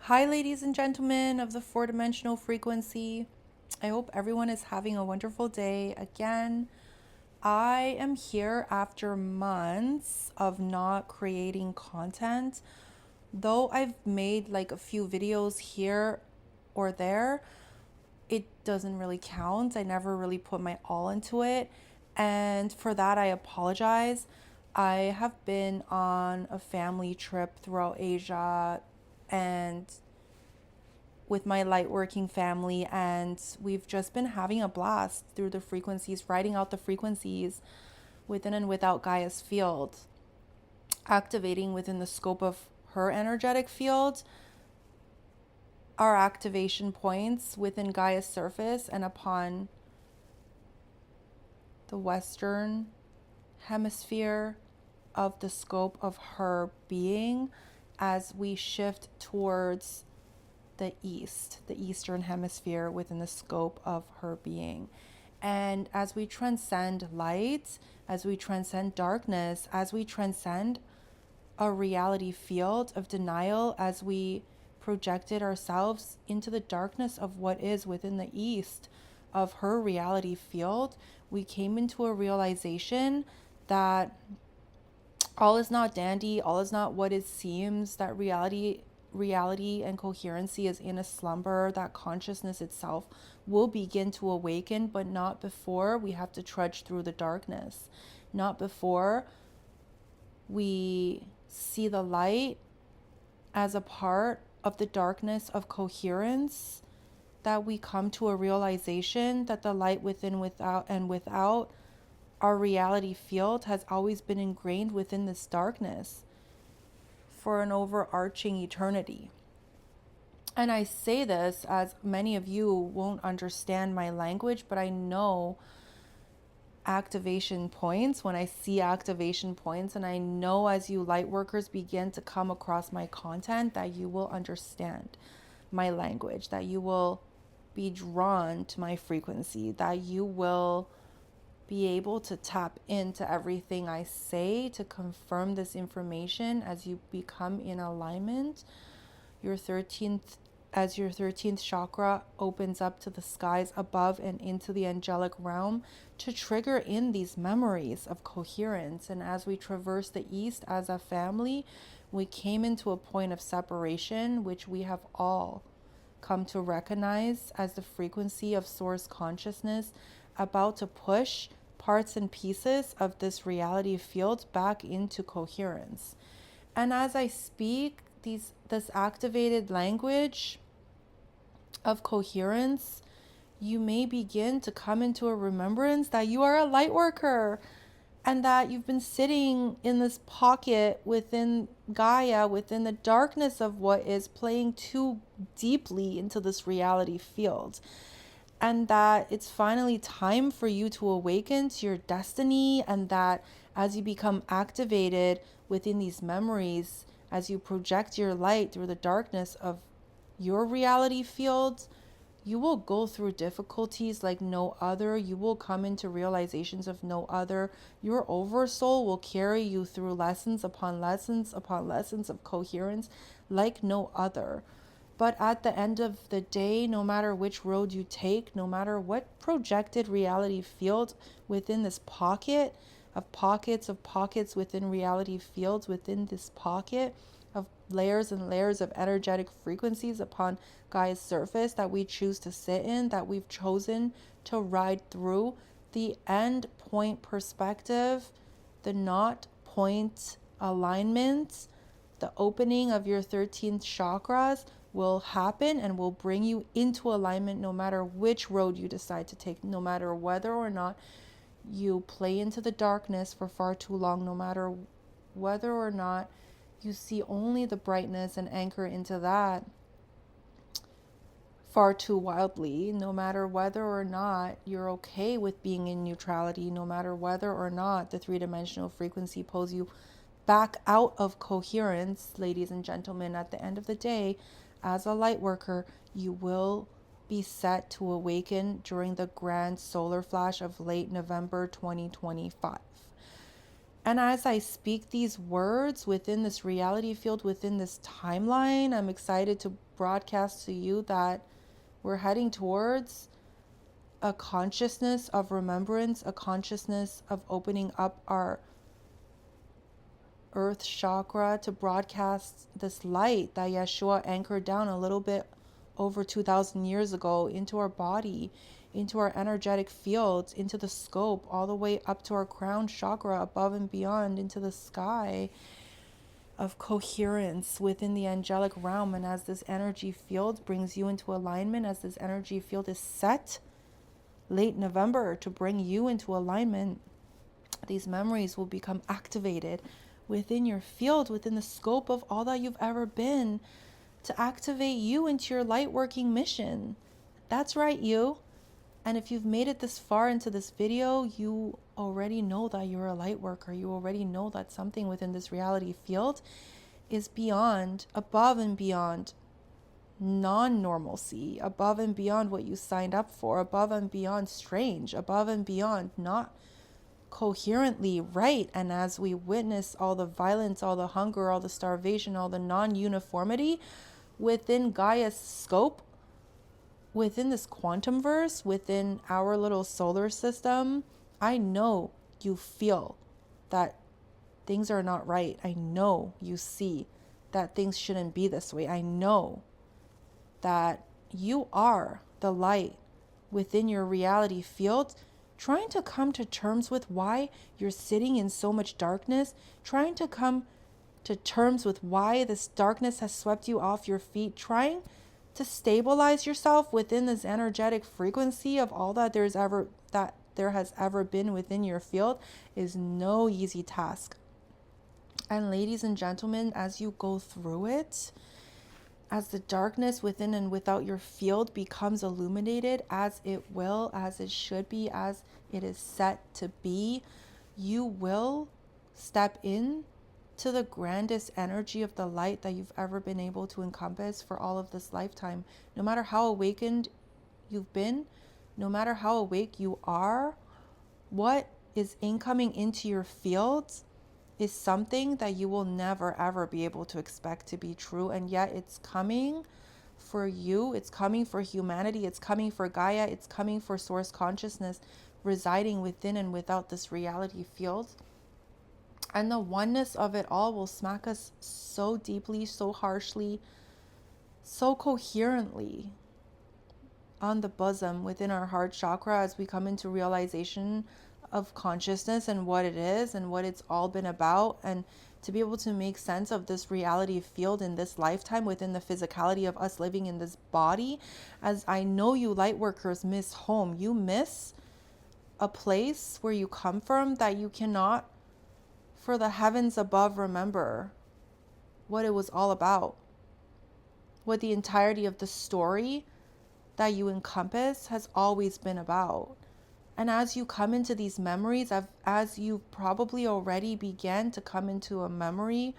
Hi, ladies and gentlemen of the four-dimensional frequency. I hope everyone is having a wonderful day. Again, I am here after months of not creating content. Though I've made like a few videos here or there, it doesn't really count. I never really put my all into it. And for that, I apologize. I have been on a family trip throughout Asia and with my lightworking family, and we've just been having a blast through the frequencies, writing out the frequencies within and without Gaia's field, activating within the scope of her energetic field our activation points within Gaia's surface and upon the western hemisphere of the scope of her being as we shift towards the east, the eastern hemisphere within the scope of her being. And as we transcend light, as we transcend darkness, as we transcend a reality field of denial, as we projected ourselves into the darkness of what is within the east of her reality field, we came into a realization that all is not dandy, all is not what it seems, that reality and coherency is in a slumber, that consciousness itself will begin to awaken, but not before we have to trudge through the darkness, not before we see the light as a part of the darkness of coherence, that we come to a realization that the light within, without, and without our reality field has always been ingrained within this darkness for an overarching eternity. And I say this as many of you won't understand my language, but I know activation points when I see activation points, and I know as you light workers begin to come across my content that you will understand my language, that you will be drawn to my frequency, that you will be able to tap into everything I say to confirm this information as you become in alignment. Your 13th As your 13th chakra opens up to the skies above and into the angelic realm to trigger in these memories of coherence. And as we traverse the east as a family, we came into a point of separation, which we have all come to recognize as the frequency of source consciousness about to push parts and pieces of this reality field back into coherence. And as I speak this activated language of coherence, you may begin to come into a remembrance that you are a light worker and that you've been sitting in this pocket within Gaia, within the darkness of what is, playing too deeply into this reality field. And that it's finally time for you to awaken to your destiny, and that as you become activated within these memories, as you project your light through the darkness of your reality field, you will go through difficulties like no other. You will come into realizations of no other. Your oversoul will carry you through lessons upon lessons upon lessons of coherence like no other. But at the end of the day, no matter which road you take, no matter what projected reality field within this pocket of pockets within reality fields, within this pocket of layers and layers of energetic frequencies upon Gaia's surface that we choose to sit in, that we've chosen to ride through, the end point perspective, the not point alignment, the opening of your 13th chakras will happen and will bring you into alignment no matter which road you decide to take, no matter whether or not you play into the darkness for far too long, no matter whether or not you see only the brightness and anchor into that far too wildly, no matter whether or not you're okay with being in neutrality, no matter whether or not the three-dimensional frequency pulls you back out of coherence. Ladies and gentlemen, at the end of the day, as a light worker, you will be set to awaken during the grand solar flash of late November 2025. And as I speak these words within this reality field, within this timeline, I'm excited to broadcast to you that we're heading towards a consciousness of remembrance, a consciousness of opening up our earth chakra to broadcast this light that Yeshua anchored down a little bit over 2,000 years ago into our body, into our energetic fields, into the scope, all the way up to our crown chakra, above and beyond, into the sky of coherence within the angelic realm. And as this energy field brings you into alignment, as this energy field is set late November to bring you into alignment, these memories will become activated within your field, within the scope of all that you've ever been, to activate you into your light working mission. That's right, you. And if you've made it this far into this video, you already know that you're a light worker. You already know that something within this reality field is beyond, above and beyond non-normalcy, above and beyond what you signed up for, above and beyond strange, above and beyond not coherently right. And as we witness all the violence, all the hunger, all the starvation, all the non-uniformity within Gaia's scope, within this quantumverse, within our little solar system, I know you feel that things are not right. I know you see that things shouldn't be this way. I know that you are the light within your reality field, trying to come to terms with why you're sitting in so much darkness, trying to come to terms with why this darkness has swept you off your feet, trying to stabilize yourself within this energetic frequency of all that there has ever been within your field is no easy task. And ladies and gentlemen, as you go through it, as the darkness within and without your field becomes illuminated, as it will, as it should be, as it is set to be, you will step in to the grandest energy of the light that you've ever been able to encompass for all of this lifetime. No matter how awakened you've been, no matter how awake you are, what is incoming into your fields is something that you will never ever be able to expect to be true. And yet it's coming for you, it's coming for humanity, it's coming for Gaia, it's coming for source consciousness residing within and without this reality field. And the oneness of it all will smack us so deeply, so harshly, so coherently on the bosom within our heart chakra as we come into realization of consciousness and what it is and what it's all been about, and to be able to make sense of this reality field in this lifetime within the physicality of us living in this body. As I know you light workers miss home. You miss a place where you come from that you cannot for the heavens above remember what it was all about, what the entirety of the story that you encompass has always been about. And as you come into these memories, as you probably already began to come into a memory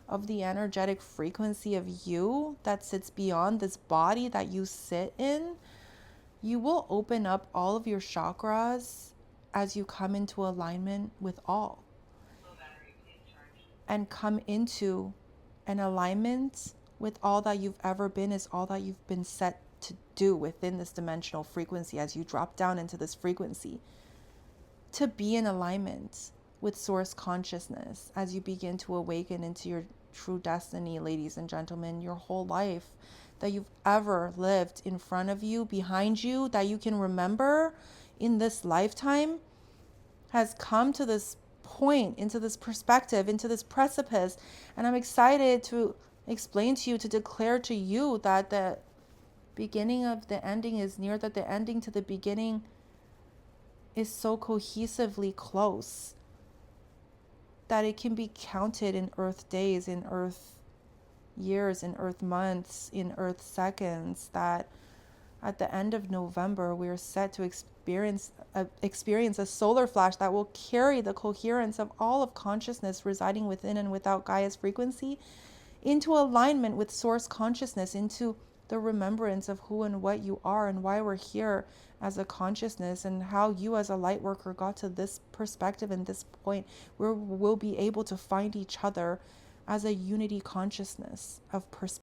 of the energetic frequency of you that sits beyond this body that you sit in, you will open up all of your chakras as you come into alignment with all. And come into an alignment with all that you've ever been is all that you've been set to do within this dimensional frequency as you drop down into this frequency. To be in alignment with source consciousness as you begin to awaken into your true destiny, ladies and gentlemen. Your whole life that you've ever lived in front of you, behind you, that you can remember in this lifetime has come to this point, into this perspective, into this precipice. And I'm excited to explain to you, to declare to you that the beginning of the ending is near, that the ending to the beginning is so cohesively close that it can be counted in earth days, in earth years, in earth months, in earth seconds, that at the end of November, we are set to experience a solar flash that will carry the coherence of all of consciousness residing within and without Gaia's frequency into alignment with source consciousness, into the remembrance of who and what you are and why we're here as a consciousness, and how you as a light worker got to this perspective and this point where we'll be able to find each other as a unity consciousness of perspective.